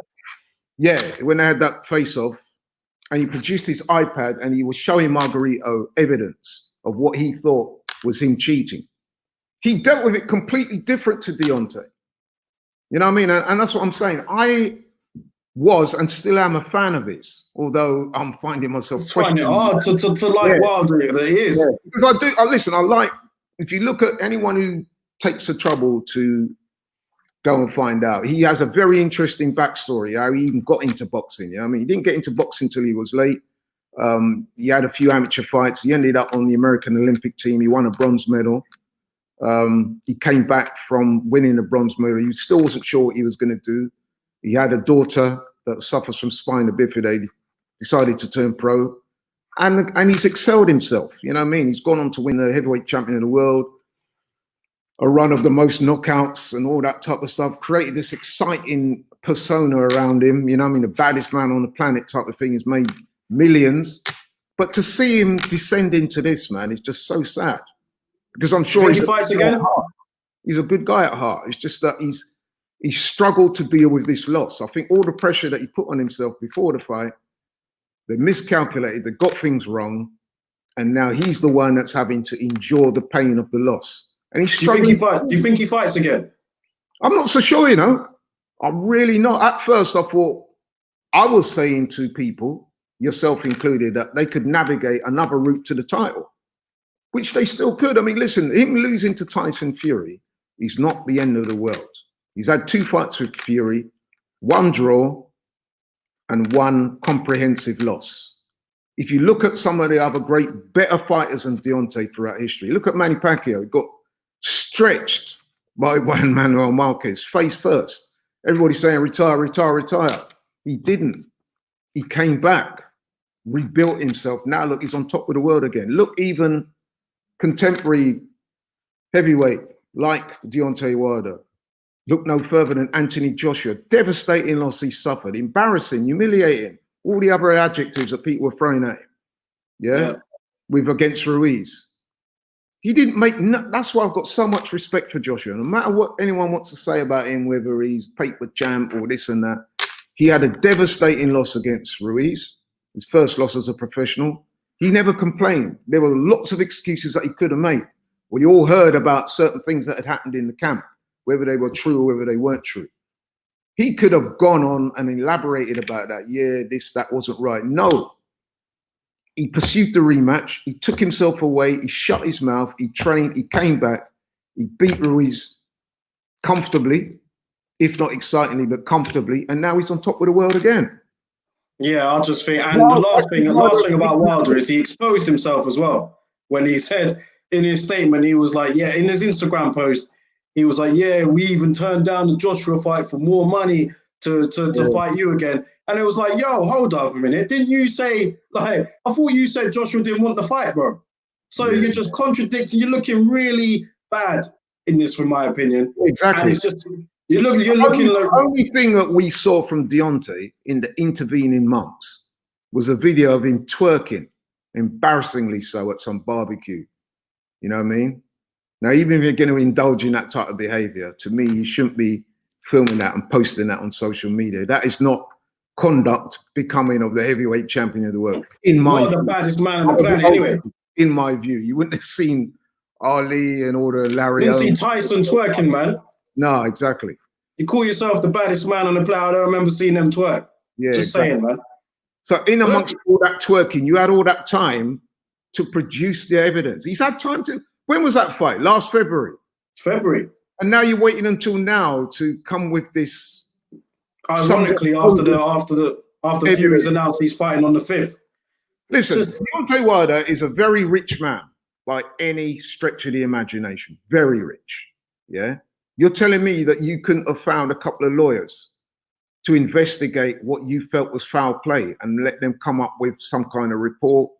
Yeah, when they had that face-off and he produced his iPad and he was showing Margarito evidence of what he thought was him cheating. He dealt with it completely different to Deontay. You know what I mean? And that's what I'm saying. I was and still am a fan of his, although I'm finding myself finding it hard to like Wilder. It is. Yeah. Because listen, I like, if you look at anyone who takes the trouble to go and find out, he has a very interesting backstory, how he even got into boxing. You know what I mean? He didn't get into boxing until he was late. He had a few amateur fights. He ended up on the American Olympic team. He won a bronze medal. He came back from winning a bronze medal. He still wasn't sure what he was going to do. He had a daughter that suffers from spina bifida. He decided to turn pro, and he's excelled himself. You know what I mean? He's gone on to win the heavyweight champion of the world, a run of the most knockouts and all that type of stuff. Created this exciting persona around him. You know what I mean? The baddest man on the planet type of thing. Has made millions. But to see him descend into this, man, is just so sad. Because I'm sure he fights again. He's a good guy at heart. It's just that he's struggled to deal with this loss. I think all the pressure that he put on himself before the fight, they miscalculated, they got things wrong, and now he's the one that's having to endure the pain of the loss. And he's struggling. Do you think he fights again? I'm not so sure, you know. I'm really not. At first, I thought, I was saying to people, yourself included, that they could navigate another route to the title, which they still could. I mean, listen, him losing to Tyson Fury is not the end of the world. He's had 2 fights with Fury, 1 draw, and 1 comprehensive loss. If you look at some of the other great, better fighters than Deontay throughout history, look at Manny Pacquiao. He got stretched by Juan Manuel Marquez, face first. Everybody's saying, retire, retire, retire. He didn't. He came back, rebuilt himself. Now, look, he's on top of the world again. Look, even contemporary heavyweight like Deontay Wilder. Look no further than Anthony Joshua. Devastating loss he suffered. Embarrassing, humiliating. All the other adjectives that people were throwing at him. Yeah? With against Ruiz. He didn't make... That's why I've got so much respect for Joshua. No matter what anyone wants to say about him, whether he's paper champ or this and that, he had a devastating loss against Ruiz. His first loss as a professional. He never complained. There were lots of excuses that he could have made. We all heard about certain things that had happened in the camp, whether they were true or whether they weren't true. He could have gone on and elaborated about that. Yeah, that wasn't right. No. He pursued the rematch. He took himself away. He shut his mouth. He trained. He came back. He beat Ruiz comfortably, if not excitingly, but comfortably. And now he's on top of the world again. Yeah, I just think, and the last thing about Wilder is he exposed himself as well. When he said in his statement, he was like, yeah, in his Instagram post, he was like, yeah, we even turned down the Joshua fight for more money to fight you again. And it was like, yo, hold up a minute. Didn't you say, like, I thought you said Joshua didn't want the fight, bro. So you're just contradicting. You're looking really bad in this, from my opinion. Exactly. And it's just, you're looking like... The only thing that we saw from Deontay in the intervening months was a video of him twerking, embarrassingly so, at some barbecue. You know what I mean? Now, even if you're going to indulge in that type of behavior, to me, you shouldn't be filming that and posting that on social media. That is not conduct becoming of the heavyweight champion of the world. In my Not the baddest man on the planet, anyway. In my view, you wouldn't have seen Ali and all the Larry. Didn't see Tyson twerking, man. No, exactly. You call yourself the baddest man on the planet. I don't remember seeing them twerk. Yeah, just saying, man. So in amongst all that twerking, you had all that time to produce the evidence. He's had time to. When was that fight? Last February. February. And now you're waiting until now to come with this. Ironically, after Fury's announced he's fighting on the 5th. Listen, Deontay Wilder is a very rich man by any stretch of the imagination. Very rich. Yeah. You're telling me that you couldn't have found a couple of lawyers to investigate what you felt was foul play and let them come up with some kind of report,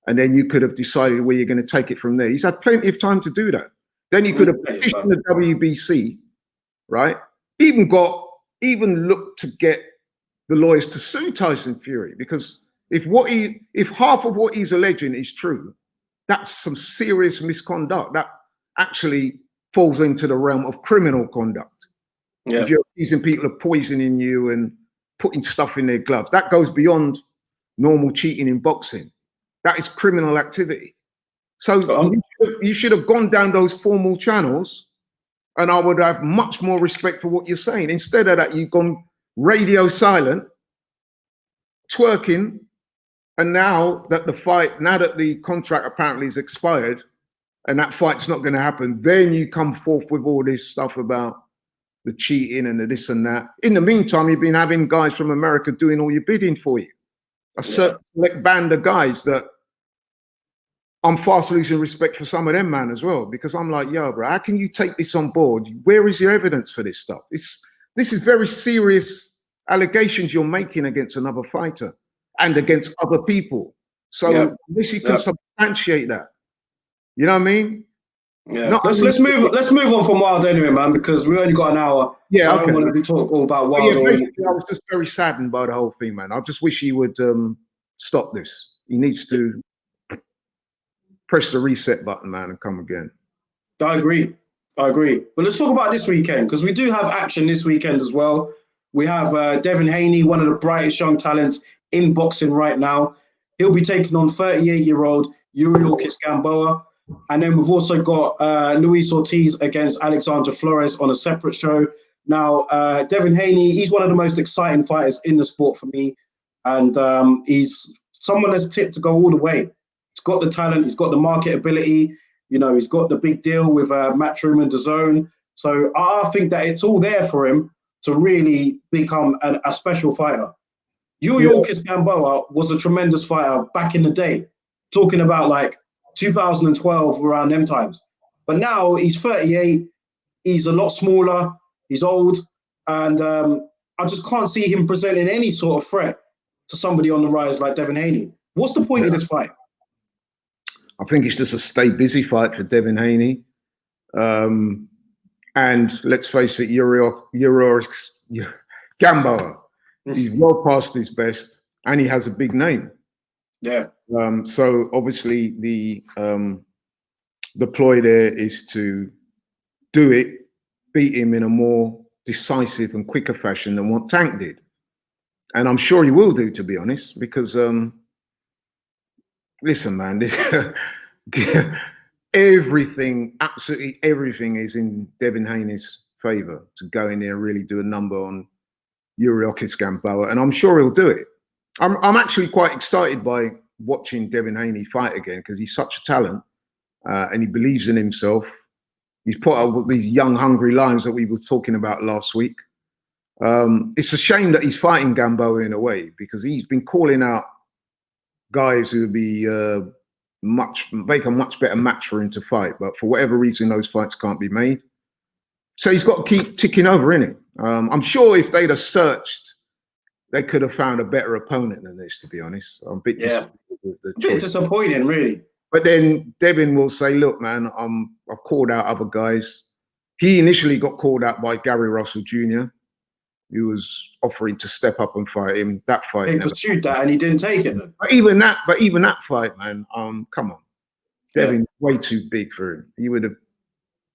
and then you could have decided where you're going to take it from there. He's had plenty of time to do that. Then you could have petitioned the WBC, right? Even looked to get the lawyers to sue Tyson Fury, because if half of what he's alleging is true, that's some serious misconduct. That actually falls into the realm of criminal conduct. Yeah. If you're accusing people of poisoning you and putting stuff in their gloves, that goes beyond normal cheating in boxing. That is criminal activity. So you should have gone down those formal channels, and I would have much more respect for what you're saying. Instead of that, you've gone radio silent, twerking, and now that the contract apparently is expired and that fight's not going to happen, then you come forth with all this stuff about the cheating and the this and that. In the meantime, you've been having guys from America doing all your bidding for you. A certain band of guys that I'm fast losing respect for some of them, man, as well, because I'm like, yo, bro, how can you take this on board? Where is your evidence for this stuff? This is very serious allegations you're making against another fighter and against other people. So this you can substantiate that. You know what I mean? Yeah. Let's move on from Wilder anyway, man, because we only got an hour. Yeah, so I don't want to be talking all about Wilder. Yeah, I was just very saddened by the whole thing, man. I just wish he would stop this. He needs to press the reset button, man, and come again. I agree. But let's talk about this weekend, because we do have action this weekend as well. We have Devin Haney, one of the brightest young talents in boxing right now. He'll be taking on 38-year-old Yuriorkis Gamboa. And then we've also got Luis Ortiz against Alexander Flores on a separate show. Now, Devin Haney, he's one of the most exciting fighters in the sport for me. And he's someone that's tipped to go all the way. He's got the talent. He's got the marketability. You know, he's got the big deal with Matchroom and DAZN. So I think that it's all there for him to really become a special fighter. Yuriorkis Gamboa was a tremendous fighter back in the day, talking about like 2012, around them times. But now he's 38. He's a lot smaller. He's old. And I just can't see him presenting any sort of threat to somebody on the rise like Devin Haney. What's the point of this fight? I think it's just a stay busy fight for Devin Haney. And let's face it, Yuriorkis Gamboa, he's well past his best, and he has a big name. Yeah. So obviously the ploy there is to beat him in a more decisive and quicker fashion than what Tank did. And I'm sure he will do, to be honest, because listen, man, absolutely everything is in Devin Haney's favor to go in there and really do a number on Yuriorkis Gamboa, and I'm sure he'll do it. I'm actually quite excited by watching Devin Haney fight again, because he's such a talent and he believes in himself. He's put up with these young, hungry lions that we were talking about last week. It's a shame that he's fighting Gamboa in a way, because he's been calling out guys who would be make a much better match for him to fight, but for whatever reason, those fights can't be made. So he's got to keep ticking over, innit? I'm sure if they'd have searched, they could have found a better opponent than this, to be honest. I'm a bit disappointed with the choice. A bit disappointing, really. But then Devin will say, look, man, I've called out other guys. He initially got called out by Gary Russell Jr., who was offering to step up and fight him. That fight, he pursued that and he didn't take it. But even that fight, man, come on, Devin's way too big for him.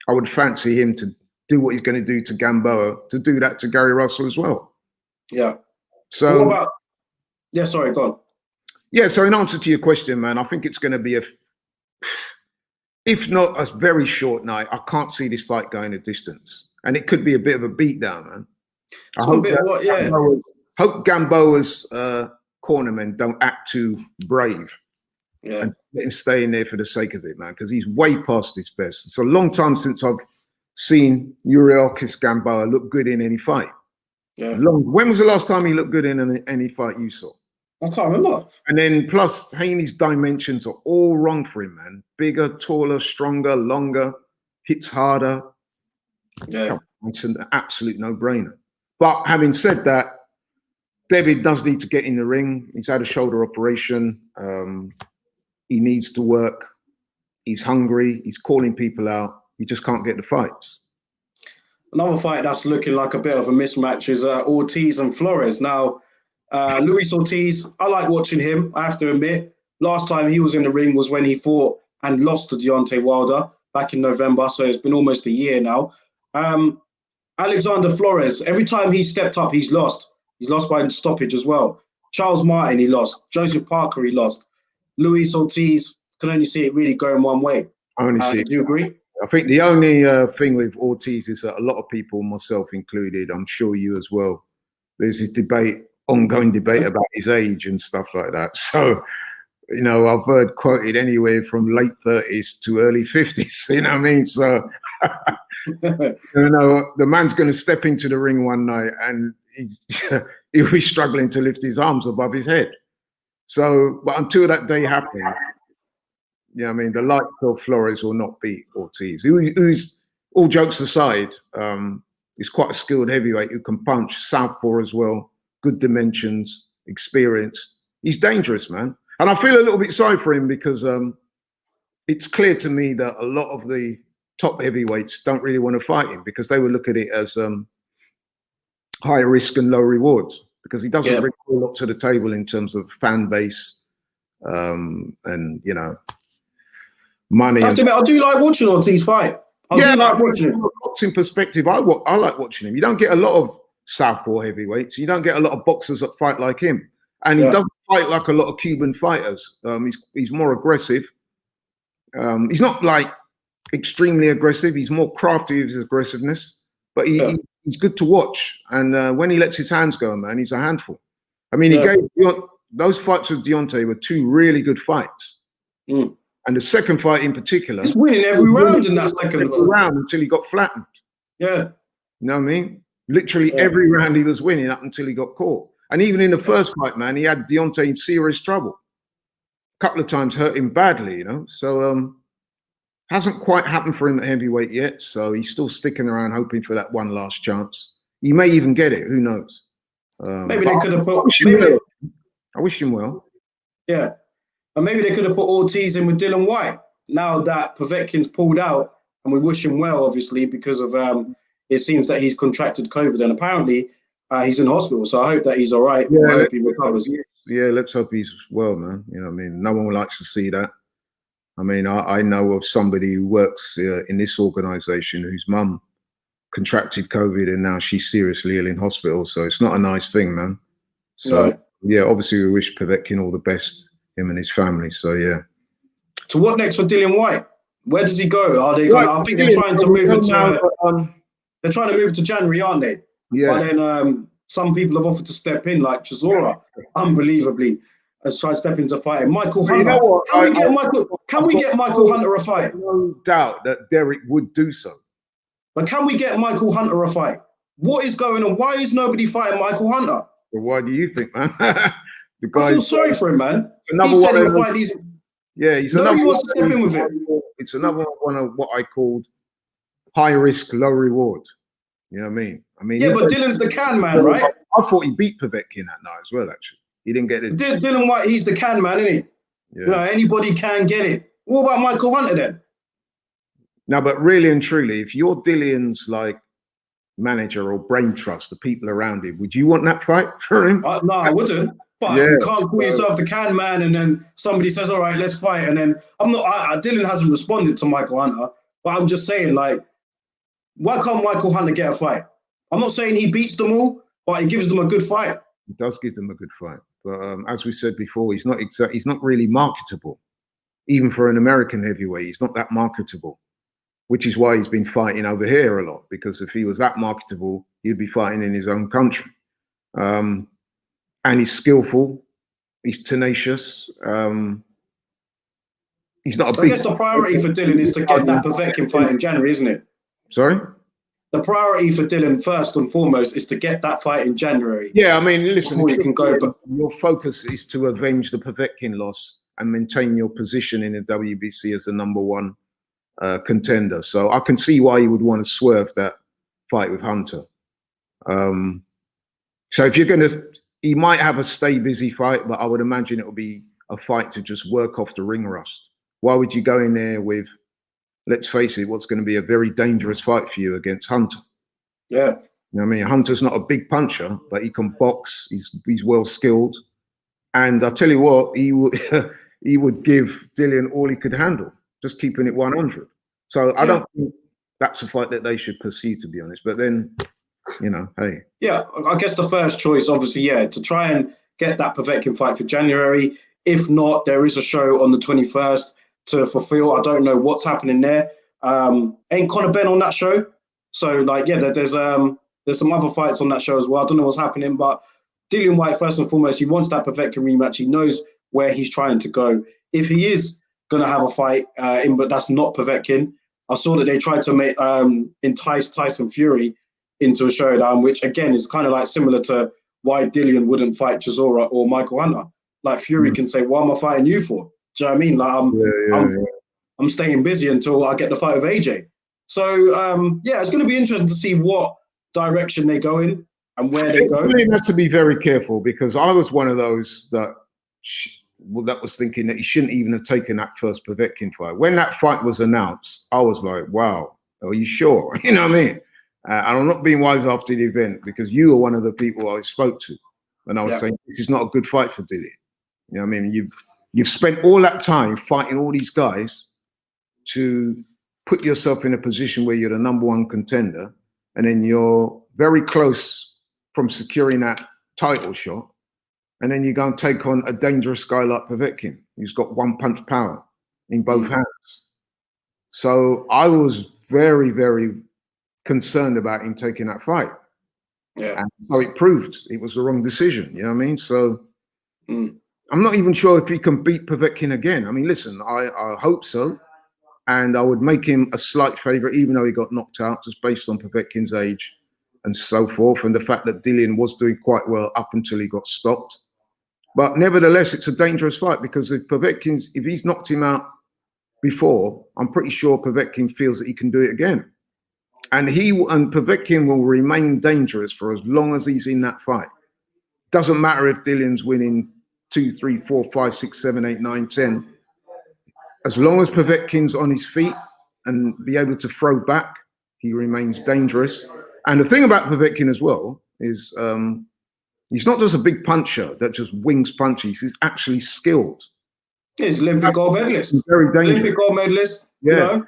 I would fancy him to do what he's going to do to Gamboa, to do that to Gary Russell as well. Yeah. So what about? Yeah, sorry, go on. yeah, so in answer to your question, man, I think it's going to be if not a very short night. I can't see this fight going a distance, and it could be a bit of a beatdown, man. I hope Gamboa's cornermen don't act too brave and let him stay in there for the sake of it, man, because he's way past his best. It's a long time since I've seen Yuriorkis Gamboa look good in any fight. Yeah. When was the last time he looked good in any fight you saw? I can't remember. And then plus Haney's dimensions are all wrong for him, man. Bigger, taller, stronger, longer, hits harder. Yeah. It's an absolute no-brainer. But having said that, David does need to get in the ring. He's had a shoulder operation. He needs to work. He's hungry. He's calling people out. He just can't get the fights. Another fight that's looking like a bit of a mismatch is Ortiz and Flores. Now, Luis Ortiz, I like watching him, I have to admit. Last time he was in the ring was when he fought and lost to Deontay Wilder back in November, so it's been almost a year now. Alexander Flores, every time he stepped up, he's lost. He's lost by stoppage as well. Charles Martin, he lost. Joseph Parker, he lost. Luis Ortiz, can only see it really going one way. Do you agree? I think the only thing with Ortiz is that a lot of people, myself included, I'm sure you as well, there's this ongoing debate about his age and stuff like that. So, you know, I've heard quoted anywhere from late 30s to early 50s, you know what I mean? So, you know, the man's going to step into the ring one night and he'll be struggling to lift his arms above his head. So, but until that day happens, I mean, the likes of Flores will not beat Ortiz, who's, all jokes aside, is quite a skilled heavyweight who can punch, southpaw as well, good dimensions, experienced. He's dangerous, man. And I feel a little bit sorry for him because it's clear to me that a lot of the top heavyweights don't really want to fight him because they will look at it as high risk and low rewards because he doesn't bring a lot to the table in terms of fan base and, you know, money. I do like watching Ortiz fight. I do like watching him. Boxing perspective, I like watching him. You don't get a lot of southpaw heavyweights. You don't get a lot of boxers that fight like him. And he doesn't fight like a lot of Cuban fighters. He's more aggressive. He's not like extremely aggressive. He's more crafty with his aggressiveness. But he's good to watch. And when he lets his hands go, man, he's a handful. I mean, he gave those fights with Deontay were two really good fights. Mm. And the second fight in particular, he's winning every round in that second round until he got flattened. Yeah. You know what I mean? Literally every round he was winning up until he got caught. And even in the first fight, man, he had Deontay in serious trouble. A couple of times hurt him badly, you know. So hasn't quite happened for him at heavyweight yet. So he's still sticking around hoping for that one last chance. He may even get it. Who knows? Maybe they could have put. I wish him well. Yeah. And maybe they could have put Ortiz in with Dylan White now that Povetkin's pulled out, and we wish him well, obviously, because of it seems that he's contracted COVID and apparently he's in hospital. So I hope that he's all right. Yeah, I hope he recovers. Yeah, let's hope he's well, man. You know what I mean? No one likes to see that. I mean, I know of somebody who works in this organization whose mum contracted COVID and now she's seriously ill in hospital. So it's not a nice thing, man. So, yeah, obviously we wish Povetkin all the best, him and his family. So, yeah. So what next for Dylan White? Where does he go? Are they going? I think they're trying to move it to. They're trying to move to January, aren't they? Yeah. But then some people have offered to step in, like Chisora, unbelievably, has tried to step into fighting. Michael Hunter. You know what? Can we get Michael Hunter a fight? No doubt that Derek would do so. But can we get Michael Hunter a fight? What is going on? Why is nobody fighting Michael Hunter? Well, why do you think, man? I feel sorry for him, man. He said he'll fight these. Yeah, he's nobody wants to step in with it. It's another one of what I called high risk, low reward. You know what I mean? Yeah, but Dylan's the can man, right? I thought he beat Povetkin that night as well, actually. He didn't get it. Dylan White, he's the can man, isn't he? Yeah. You know, anybody can get it. What about Michael Hunter then? No, but really and truly, if you're Dillian's like manager or brain trust, the people around him, would you want that fight for him? No, I wouldn't. But you can't call yourself the can man and then somebody says, all right, let's fight. And then Dylan hasn't responded to Michael Hunter, but I'm just saying, like, why can't Michael Hunter get a fight? I'm not saying he beats them all, but he gives them a good fight. It does give them a good fight. But as we said before, he's not really marketable. Even for an American heavyweight, he's not that marketable, which is why he's been fighting over here a lot, because if he was that marketable, he'd be fighting in his own country. And he's skillful, he's tenacious. He's not a big... I guess the priority for Dylan is to get that Povetkin fight in January, isn't it? Sorry? The priority for Dylan, first and foremost, is to get that fight in January. Yeah, I mean, listen, you can go, but your focus is to avenge the Povetkin loss and maintain your position in the WBC as the #1 contender. So I can see why you would want to swerve that fight with Hunter. So if you're going to, he might have a stay busy fight, but I would imagine it will be a fight to just work off the ring rust. Why would you go in there with, let's face it, what's going to be a very dangerous fight for you against Hunter? Yeah. You know what I mean? Hunter's not a big puncher, but he can box. He's well skilled. And I'll tell you what, he would give Dylan all he could handle, just keeping it 100. So I don't think that's a fight that they should pursue, to be honest. But then, you know, hey. Yeah, I guess the first choice, obviously, to try and get that Povetkin fight for January. If not, there is a show on the 21st to fulfill. I don't know what's happening there. Ain't Conor Ben on that show? So, like, there's some other fights on that show as well. I don't know what's happening, but Dillian Whyte, first and foremost, he wants that Povetkin rematch. He knows where he's trying to go. If he is going to have a fight but that's not Povetkin, I saw that they tried to entice Tyson Fury into a showdown, which, again, is kind of like similar to why Dillian wouldn't fight Chisora or Michael Hunter. Like, Fury can say, what am I fighting you for? Do you know what I mean? Like, I'm staying busy until I get the fight with AJ. So, it's going to be interesting to see what direction they go in and where they go. He has to be very careful, because I was one of those that was thinking that he shouldn't even have taken that first Povetkin fight. When that fight was announced, I was like, wow, are you sure? You know what I mean? And I'm not being wise after the event, because you were one of the people I spoke to when I was saying this is not a good fight for Dillian. You know what I mean? You've spent all that time fighting all these guys to put yourself in a position where you're the #1 contender, and then you're very close from securing that title shot, and then you go and take on a dangerous guy like Povetkin, who's got one-punch power in both hands. So I was very, very concerned about him taking that fight. Yeah. And so it proved it was the wrong decision, you know what I mean? So I'm not even sure if he can beat Povetkin again. I mean, listen, I hope so. And I would make him a slight favorite, even though he got knocked out, just based on Povetkin's age and so forth, and the fact that Dillian was doing quite well up until he got stopped. But nevertheless, it's a dangerous fight, because if he's knocked him out before, I'm pretty sure Povetkin feels that he can do it again. And Povetkin will remain dangerous for as long as he's in that fight. Doesn't matter if Dillian's winning 2, 3, 4, 5, 6, 7, 8, 9, 10. As long as Povetkin's on his feet and be able to throw back, he remains dangerous. And the thing about Povetkin as well is he's not just a big puncher that just wings punches. He's actually skilled. He's Olympic gold medalist. He's very dangerous. Olympic gold medalist. Yeah. You know,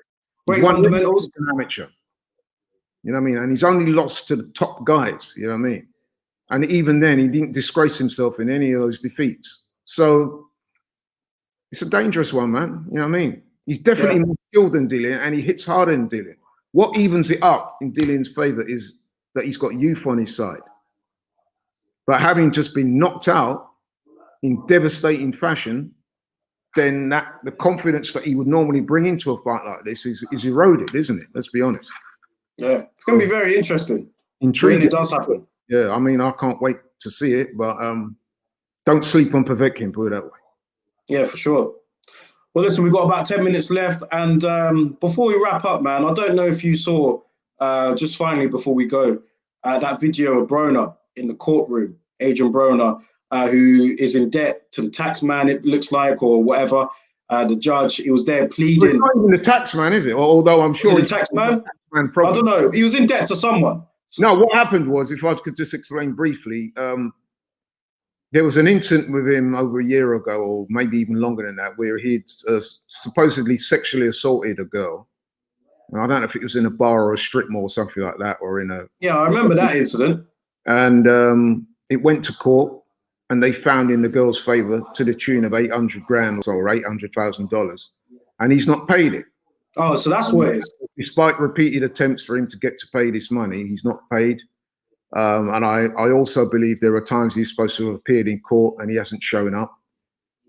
great fundamentals. An amateur. You know what I mean? And he's only lost to the top guys. You know what I mean? And even then, he didn't disgrace himself in any of those defeats. So it's a dangerous one, man. You know what I mean? He's definitely more skilled than Dillian, and he hits harder than Dillian. What evens it up in Dillian's favor is that he's got youth on his side. But having just been knocked out in devastating fashion, then the confidence that he would normally bring into a fight like this is eroded, isn't it? Let's be honest. Yeah, it's going to be very interesting. Intriguing. When it does happen. Yeah, I mean, I can't wait to see it, but don't sleep on Povetkin, put it that way. Yeah, for sure. Well, listen, we've got about 10 minutes left. And before we wrap up, man, I don't know if you saw, just finally before we go, that video of Broner in the courtroom, Adrian Broner, who is in debt to the tax man, it looks like, or whatever. The judge, he was there pleading. Well, it's not even the tax man, is it? Although I'm sure the tax man. I don't know. He was in debt to someone. No, what happened was, if I could just explain briefly, there was an incident with him over a year ago, or maybe even longer than that, where he'd supposedly sexually assaulted a girl. And I don't know if it was in a bar or a strip mall or something like that, or in a... Yeah, I remember that incident. And it went to court, and they found in the girl's favor to the tune of 800 grand or so, or $800,000, and he's not paid it. Oh, so that's what it is. Despite repeated attempts for him to get to pay this money, he's not paid. And I also believe there are times he's supposed to have appeared in court and he hasn't shown up.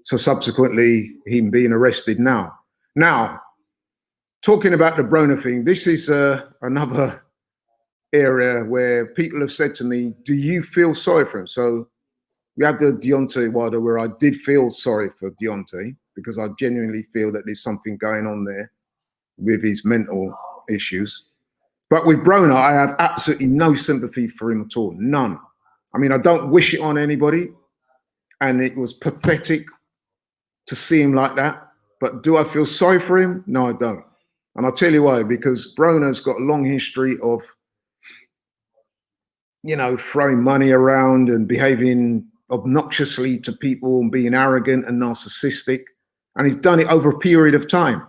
So subsequently, him being arrested now. Now, talking about the Broner thing, this is another area where people have said to me, do you feel sorry for him? So we had the Deontay Wilder where I did feel sorry for Deontay because I genuinely feel that there's something going on there with his mental issues. But with Broner, I have absolutely no sympathy for him at all, none. I mean, I don't wish it on anybody, and it was pathetic to see him like that. But do I feel sorry for him? No, I don't. And I'll tell you why, because Broner's got a long history of, you know, throwing money around and behaving obnoxiously to people and being arrogant and narcissistic. And he's done it over a period of time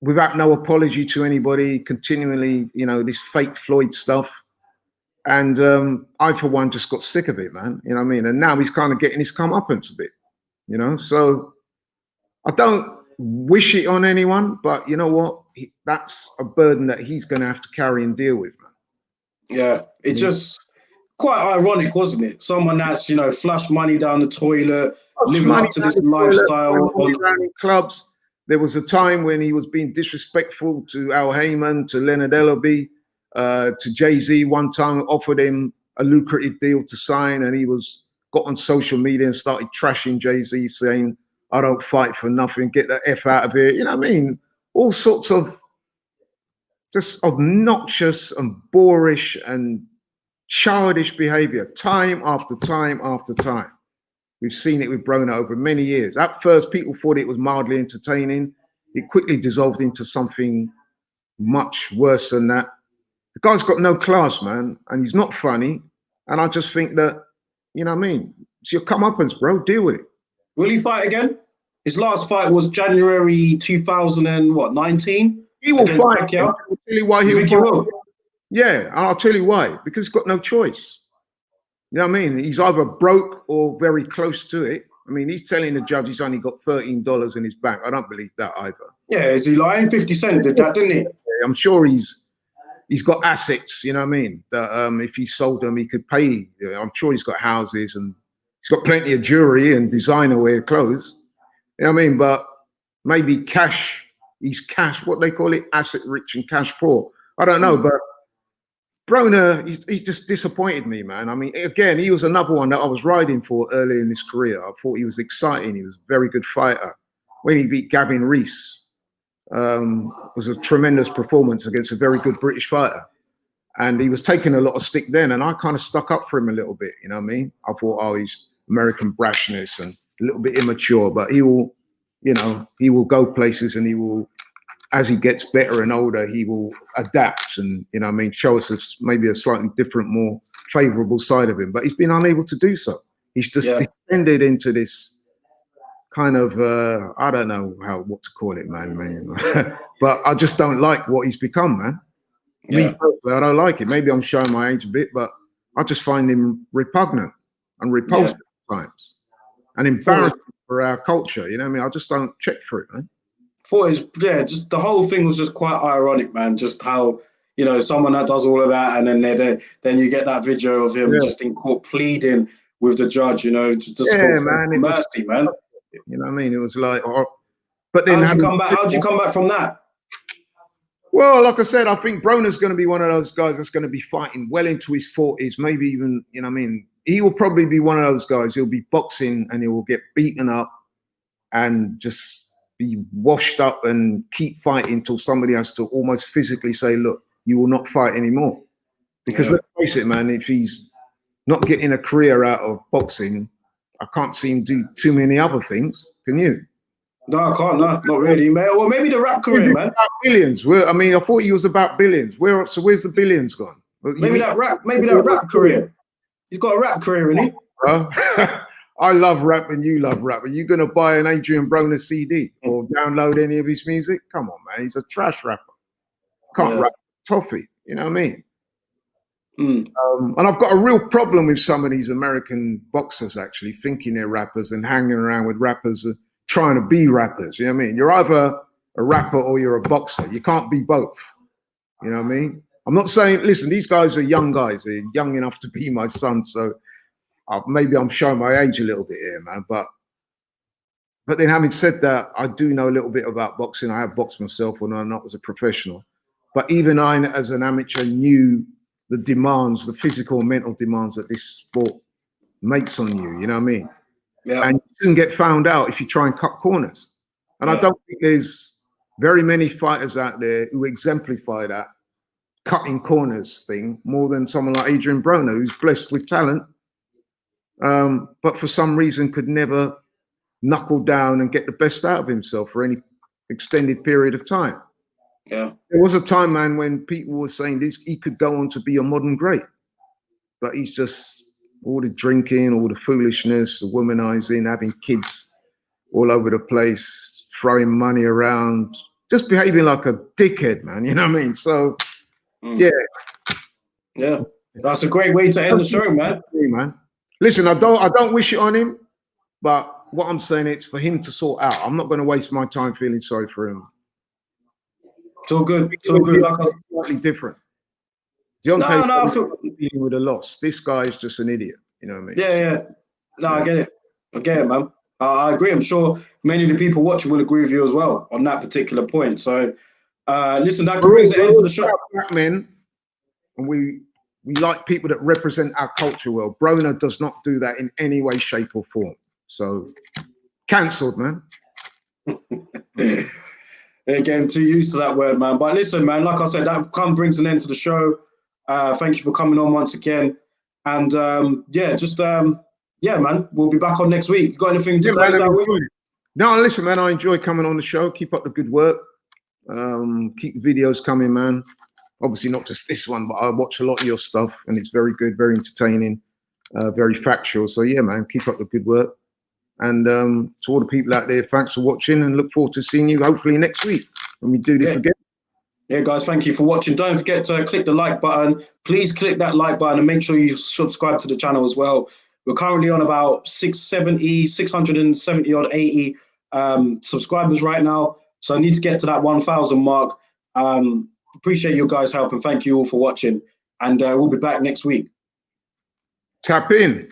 without no apology to anybody, continually, you know, this fake Floyd stuff. And I, for one, just got sick of it, man. You know what I mean? And now he's kind of getting his comeuppance a bit, you know? So I don't wish it on anyone, but you know what? That's a burden that he's going to have to carry and deal with, man. Yeah, it just quite ironic, wasn't it? Someone that's, you know, flushed money down the toilet, living up to this lifestyle on clubs. There was a time when he was being disrespectful to Al Heyman, to Leonard Ellaby, to Jay-Z. One time offered him a lucrative deal to sign, and he got on social media and started trashing Jay-Z, saying, I don't fight for nothing, get the F out of here. You know what I mean? All sorts of just obnoxious and boorish and childish behavior, time after time after time. We've seen it with Broner over many years. At first, people thought it was mildly entertaining. It quickly dissolved into something much worse than that. The guy's got no class, man, and he's not funny. And I just think that, you know what I mean? It's your comeuppance, bro. Deal with it. Will he fight again? His last fight was January 2019. He will fight. I'll tell you why he will. Yeah, and I'll tell you why. Because he's got no choice. You know what I mean? He's either broke or very close to it. I mean, he's telling the judge he's only got $13 in his bank. I don't believe that either. Yeah, is he lying? 50 Cent did that, didn't he? I'm sure he's got assets, you know what I mean? That if he sold them, he could pay. I'm sure he's got houses and he's got plenty of jewelry and designer wear clothes. You know what I mean? But maybe cash, he's cash, what they call it, asset rich and cash poor. I don't know, but Broner, he just disappointed me, man. I mean, again, he was another one that I was riding for early in his career. I thought he was exciting. He was a very good fighter. When he beat Gavin Rees, was a tremendous performance against a very good British fighter. And he was taking a lot of stick then, and I kind of stuck up for him a little bit, you know what I mean? I thought, oh, he's American brashness and a little bit immature, but he will, you know, he will go places and he will, as he gets better and older, he will adapt and, you know what I mean, show us maybe a slightly different, more favorable side of him. But he's been unable to do so. He's just descended into this kind of, I don't know what to call it, man. But I just don't like what he's become, man. Me personally, I don't like it. Maybe I'm showing my age a bit, but I just find him repugnant and repulsive at times and embarrassing for our culture. You know what I mean? I just don't check for it, man. Just the whole thing was just quite ironic, man. Just how, you know, someone that does all of that, and then you get that video of him just in court pleading with the judge, you know, just for mercy, man. You know what I mean? It was like, but then how'd you come back from that? Well, like I said, I think Broner's going to be one of those guys that's going to be fighting well into his 40s, maybe even, you know what I mean? He will probably be one of those guys. He'll be boxing and he will get beaten up and just be washed up and keep fighting until somebody has to almost physically say, look, you will not fight anymore. Because let's face it, man, if he's not getting a career out of boxing, I can't see him do too many other things. Can you? No, I can't. No, not really, man. Well, maybe the rap career, man. Billions. I mean, I thought he was about billions. Where's the billions gone? Maybe that rap career. He's got a rap career, isn't he? Bro. I love rap and you love rap. Are you going to buy an Adrian Broner CD or download any of his music? Come on, man. He's a trash rapper. Can't rap toffee. You know what I mean? And I've got a real problem with some of these American boxers actually thinking they're rappers and hanging around with rappers trying to be rappers. You know what I mean? You're either a rapper or you're a boxer. You can't be both. You know what I mean? I'm not saying, listen, these guys are young guys. They're young enough to be my son. So maybe I'm showing my age a little bit here, man. But then having said that, I do know a little bit about boxing. I have boxed myself, although not as a professional. But even I, as an amateur, knew the demands, the physical and mental demands that this sport makes on you. You know what I mean? Yeah. And you shouldn't get found out if you try and cut corners. And I don't think there's very many fighters out there who exemplify that cutting corners thing more than someone like Adrian Broner, who's blessed with talent, but for some reason could never knuckle down and get the best out of himself for any extended period of time. Yeah. There was a time, man, when people were saying he could go on to be a modern great, but he's just all the drinking, all the foolishness, the womanizing, having kids all over the place, throwing money around, just behaving like a dickhead, man. You know what I mean? So, yeah, that's a great way to end the show, man. Man, listen, I don't wish it on him, but what I'm saying is for him to sort out. I'm not going to waste my time feeling sorry for him. It's all good. It's all good. Like slightly different. Deontay dealing with a loss. This guy is just an idiot. You know what I mean? Yeah. No, I get it, man. I agree. I'm sure many of the people watching will agree with you as well on that particular point. So, listen, that brings the end to the show. Black men, and we like people that represent our culture well. Broner does not do that in any way, shape, or form. So, cancelled, man. Again, too used to that word, man. But listen, man, like I said, that brings an end to the show. Thank you for coming on once again. And man, we'll be back on next week. You got anything to close out with? No, listen, man, I enjoy coming on the show. Keep up the good work. Keep the videos coming, man. Obviously, not just this one, but I watch a lot of your stuff, and it's very good, very entertaining, very factual. So, yeah, man, keep up the good work. And to all the people out there, thanks for watching, and look forward to seeing you hopefully next week when we do this again. Yeah, guys, thank you for watching. Don't forget to click the like button. Please click that like button and make sure you subscribe to the channel as well. We're currently on about 670 odd 80 subscribers right now. So I need to get to that 1,000 mark. Appreciate you guys' help, and thank you all for watching. And we'll be back next week. Tap in.